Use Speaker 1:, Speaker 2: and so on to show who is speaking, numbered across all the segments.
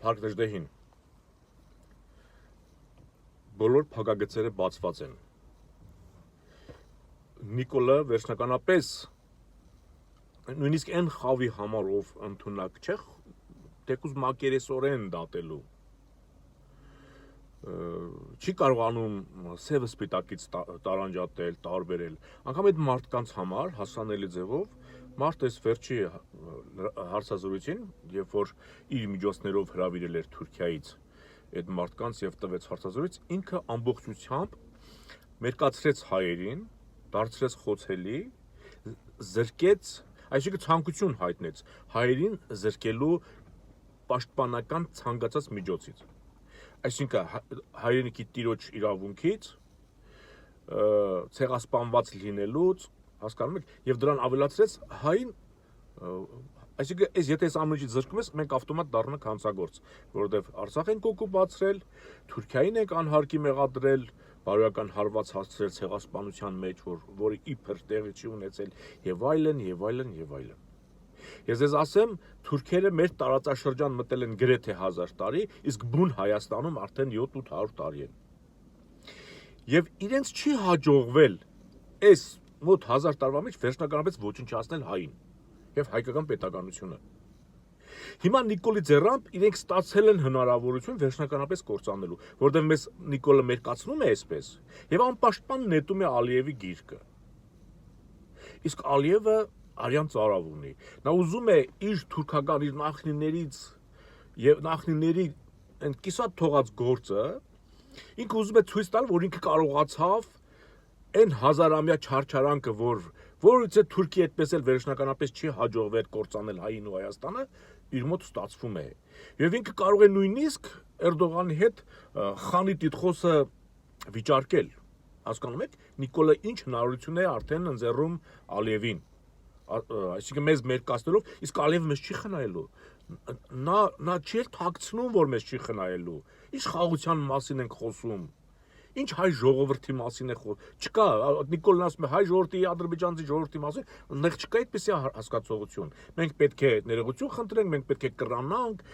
Speaker 1: Փառք Դժդեհին։ Բոլոր փակագծերը բացված են։ Նիկոլը վերջնականապես նույնիսկ այն խավի համար ով ընդունակ չէ, թեկուզ մակերեսորեն դատելու չի կարողանում սևը սպիտակից տարանջատել, տարբերել։ Անգամ այդ մարդկանց համար հասանելի ձևով մարդ այս վերջի հարցազրույցին, երբ որ իր միջոցներով հրավիրել էր Թուրքիայից այդ մարդկանց եւ տվեց հարցազրույց, ինքը ամբողջությամբ մերկացրեց հայերին, դարձրեց խոցելի, զրկեց, այսինքն ցանկություն հայտնեց հայերին զրկելու պաշտպանական ցանկացած միջոցից։ Այսինքն հայրենիքի տիրոջ իրավունքից, ցեղասպանված լինելուց, հասկանում եք, եւ դրան ավելացրեց հային, այսինքն եթե այս ամենից զրկում ես, մենք ավտոմատ դառնանք հանցագործ, որովհետեւ Արցախ ենք օկուպացրել, Թուրքիային ենք անհարկի մեղադրել, բարոյական հարված հասցրել ցեղասպանության մեջ, որը իբր տեղի չի ունեցել, եւ այլն, եւ այլն, եւ այլն։ Ես ձեզ ասեմ, թուրքերը մեր տարածաշրջան մտել են գրեթե 1000 տարի, իսկ բուն Հայաստանում արդեն 700-800 տարի են։ Եվ իրենց չի հաջողվել այս մոտ 1000 տարվա մեջ վերջնականապես ոչնչացնել հային եւ հայկական պետականությունը։ Հիմա Նիկոլի ձեռամբ իրենք ստացել են հնարավորություն վերջնականապես կործանելու, որովհետեւ մեզ Նիկոլը մերկացնում է այսպես եւ անպաշտպան նետում է Ալիևի գիրկը։ Իսկ Ալիևը արյան ծարավ ունի։ Նա ուզում է իր թուրքական իր նախնիներից եւ նախնիների այն կիսատ թողած գործը ինքը ուզում է ցույց տալ, որ ինքը կարողացավ այն հազարամյա չարչարանքը, որից է Թուրքիա այդպես էլ վերջնականապես չի հաջողվել կործանել հային ու Հայաստանը, իր մոտ ստացվում է։ Եվ ինքը կարող է նույնիսկ Էրդողանի հետ խանի տիտղոսը վիճարկել։ Հասկանում եք, Նիկոլը ինչ հնարավորություն է արդեն ընձեռում Ալիևին։ Այսինքն մեզ մերկացնելով, իսկ Ալիևը մեզ չի խնայելու։ Նա չի թաքցնում, որ մեզ չի խնայելու։ Ինչ խաղաղության մասին ենք խոսում։ Ինչ հայ ժողովրդի մասին է խոսում։ Չկա, Նիկոլն ասում է հայ ժողովրդի, ադրբեջանցի ժողովրդի մասին, այնտեղ չկա այդպիսի հասկացողություն։ Մենք պետք է ներողություն խնդրենք, մենք պետք է կռանանք,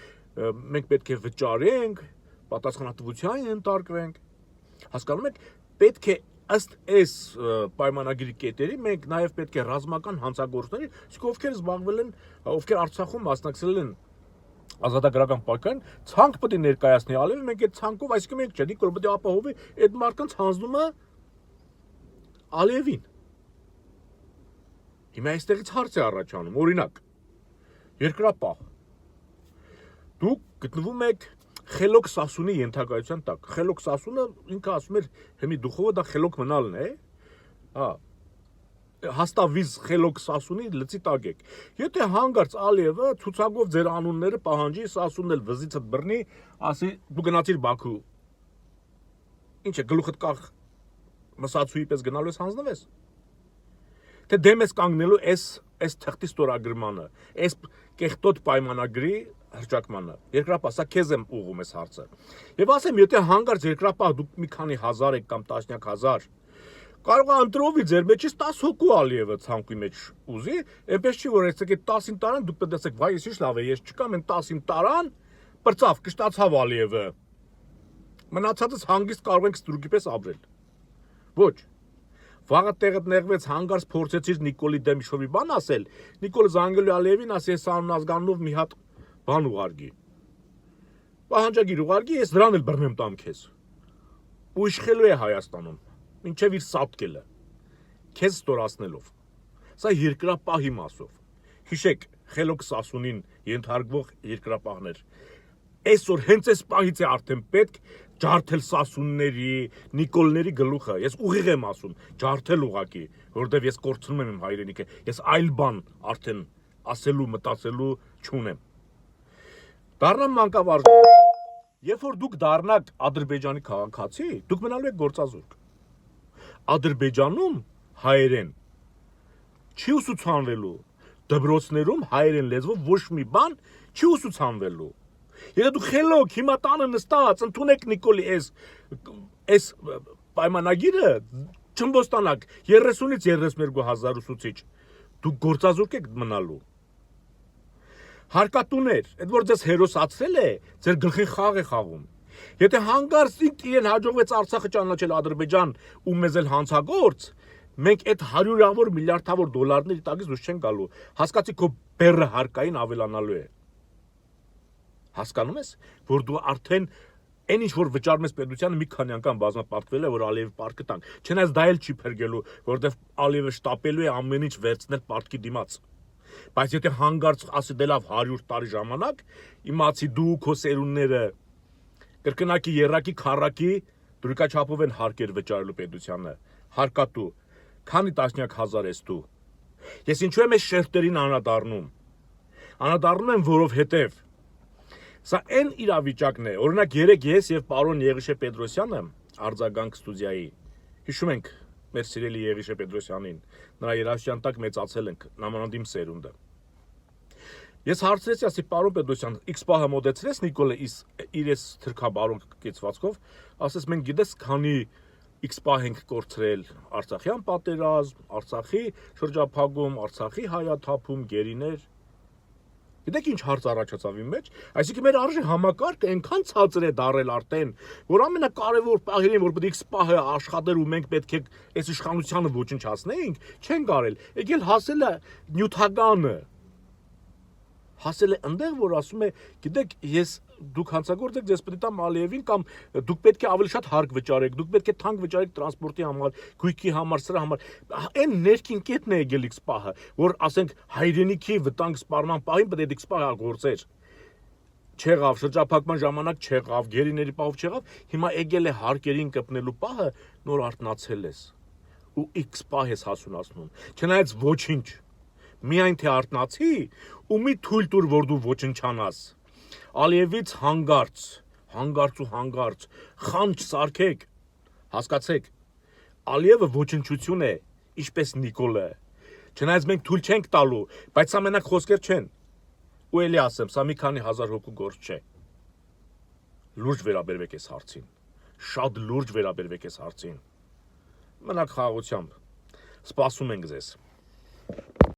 Speaker 1: մենք պետք է վճարենք, պատասխանատվության ենթարկվենք։ Հասկանում եք, պետք է ըստ այս պայմանագրի կետերի մենք նաև պետք է ռազմական հանցագործների, իսկ ովքեր զբաղվել են, ովքեր Արցախում մասնակցել են ազատագրական պայքարին, ցանկ պետք է ներկայացնի Ալիևը, մենք այդ ցանկով, այսինքն մենք չէ, Նիկոլը պետք է ապահովի այդ մարդկանց հանձնումը Ալիևին։ Հիմա այստեղից հարց է առաջանում, օրինակ, երկրապահ։ Դուք գտնվում եք Խելոք Սասունի ենթակայության տակ։ Խելոք Սասունը ինքը ասում էր, հիմի դուխովը դա խելոք մնալն է, հա։ Հաստավիզ Խելոք Սասունի լծի տակ եք։ Եթե հանգարց Ալիևը ցուցակով ձեր անունները պահանջի, Սասունն էլ վզիցդ բռնի, ասի դու գնացիր Բաքու։ Ինչ է գլուխդ կախ մսացուի պես գնալու ես հանձնվես։ Թե դեմ ես կանգնելու այս թղթի ստորագրմանը, այս կեղտոտ պայմանագրի հրճակմանը։ Երկրապահ, սա քեզ եմ ուղում այս հարցը։ Եվ ասեմ, եթե հանգարց երկրապահ դուք մի քանի հազար եք կամ տասնյակ հազար, կարող է ընտրովի ձեր մեջից 10 հոգու Ալիևը ցանկի մեջ ուզի, այնպես չի որ այսեք այդ 10-ին տարան դուք պետք է ասեք, վայ, ես ինչ լավ է, ես չկամ, այն 10-ին տարան, պրծավ, կշտացավ Ալիևը։ Մնացածս հանգիստ կարող ենք ստրուկի պես ապրել։ Ոչ։ Վաղը տեղդ նեղվեց, հանգարց փորձեցիր Նիկոլի դեմ ինչ-որ մի բան ասել, Նիկոլը զանգելու Ալիևին ասի, ես անուն ազգանունով մի հատ բան ուղարկի։ Պահանջագիր ուղարկի, ես դրան էլ բռնեմ տամ քեզ։ Ու իշխելու է Հայաստանում, մինչև իր սատկելը, քեզ ստորացնելով։ Սա երկրապահի մասով։ Հիշեք, Խելոք Սասունին ենթարկվող երկրապահներ։ Այսօր հենց այս պահից է արդեն պետք ջարդել Սասունների, Նիկոլների գլուխը։ Ես ուղիղ եմ ասում, ջարդել ուղակի, որովհետև ես կորցնում եմ իմ հայրենիքը։ Ես այլ բան արդեն ասելու, մտածելու չունեմ։ Դառնամ մանկավարժ։ Երբ որ դուք դառնաք Ադրբեջանի քաղաքացի, դուք մնալու եք գործազուրկ։ Ադրբեջանում հայերեն չի ուսուցանվելու, դպրոցներում հայերեն լեզվով ոչ մի բան չի ուսուցանվելու։ Եթե դուք խելոք հիմա տանը նստած ընդունեք Նիկոլի այս պայմանագիրը, չմբոստանաք 30-ից 32 հազար ուսուցիչ, դուք գործազուրկ եք մնալու։ Հարկատուներ, այդ որ ձեզ հերոսացրել է, ձեր գլխին խաղ է խաղում։ Եթե հանգարց իրեն հաջողվեց Արցախը ճանաչել Ադրբեջան ու մեզ էլ հանցագործ, մենք այդ 100-ավոր միլիարդավոր դոլարների տակից դուրս չենք գալու։ Հասկացի քո բեռը հարկային ավելանալու է։ Հասկանում ես, որ դու արդեն այն ինչ որ վճարում ես պետությանը մի քանի անգամ բազմապատկվել է, որ Ալիևի պարտքը տանք։ Չնայած դա էլ չի փրկելու, որովհետև Ալիևը շտապելու է ամեն ինչ վերցնել պարտքի դիմաց։ Բայց եթե հանգարց ասի դե լավ 100 տարի ժամանակ, իմացի դու քո սերունդները կրկնակի երակի քառակի դրուկաչափով են հարկեր վճարելու պետությանը։ Հարկատու, քանի տասնյակ հազար ես դու։ Ես ինչու եմ այս շերտերին անդրադառնում։ Անդրադառնում եմ, որովհետև սա այն իրավիճակն է, օրինակ երեք ես եւ պարոն Եղիշե Պետրոսյանը արձագանք ստուդիայի հիշում ենք մեր սիրելի Եղիշե Պետրոսյանին, նրա երաժշտության տակ մեծացել ենք, նամանանդիմ սերունդը։ Ես հարցրեցի, ասի պարոն Պետրոսյան, X պահը մոդեցրես Նիկոլը իր էս թրքաբարոն կեցվածքով, ասես մենք գիտես քանի X պահ ենք կորցրել Արցախյան պատերազմ, Արցախի շրջափակում, Արցախի հայաթափում, գերիներ։ Գիտեք ինչ հարց առաջացավ իմ մեջ, այսինքն մեր արժի համակարգը այնքան ցածր է դարել արդեն, որ ամենակարևոր պահերին, որ պետք է սպահը աշխատեր ու մենք պետք է այս իշխանությանը ոչնչացնեինք, չեն կարել։ Եկել հասել է նյութականը։ Հասել է այնտեղ, որ ասում է, գիտեք, դուք հանցագործ եք, ձեզ պետք է տամ Ալիևին կամ դուք պետք է ավելի շատ հարկ վճարեք, դուք պետք է թանկ վճարեք տրանսպորտի համար, գույքի համար, սրա համար։ Այն ներքին կետն է եկել X պահը, որ ասենք հայրենիքի վտանգ սպառման պահին պետք է X պահը գործեր։ Չեղավ, շրջափակման ժամանակ չեղավ, գերիների պահով չեղավ, հիմա եկել է հարկերին կպնելու պահը, նոր արթնացել ես։ Ու X պահ ես հասունացնում։ Չնայած ոչինչ։ Միայն թե արթնացի ու մի թույլ տուր, որ դու ոչնչանաս։ Ալիևից հանգարց խանջ սարքեք, հասկացեք, Ալիևը ոչնչություն է, ինչպես Նիկոլը, չնայած մենք թույլ չենք տալու, բայց սա մենակ խոսքեր չեն, ու էլի ասեմ, սա մի քանի հազար հոգու գործ չէ, լուրջ վերաբերվեք ես հարցին, շատ լուրջ վերաբերվեք ես հարցին, մնաք խաղաղությամբ, սպասում ենք ձեզ։